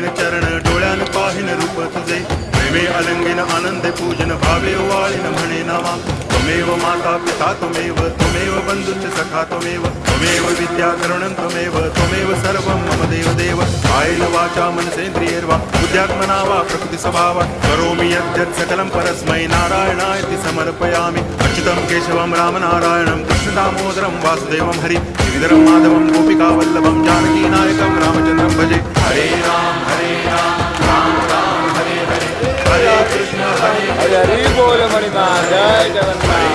धरीन चरण डोळ्यान पाहिन रूप तुझे प्रेमे अलंगिन आनंदे पूजन भावे वाळीन म्हणे नामा त्वमेव माता पिता त्वमेव बंधुश्च सखा त्वमेव विद्या करुणं त्वमेव सर्वं मम देव कायेन वाचा मनसेन्द्रियैर्वा बुद्ध्यात्मना वा प्रकृति स्वभावात् करोमि यद्यत् सकलं परस्मै नारायणायति समर्पयामि अच्युतं केशवं रामनारायणं कृष्णदामोदरं वासुदेवं हरि गिरिधरं माधवं गोपिकावल्लभं जानकीनायकं रामचन्द्रं भजे हरे राम राम राम हरे हरे हरे कृष्ण हरे हरि बोल मणिमा जय जगन्नाथ।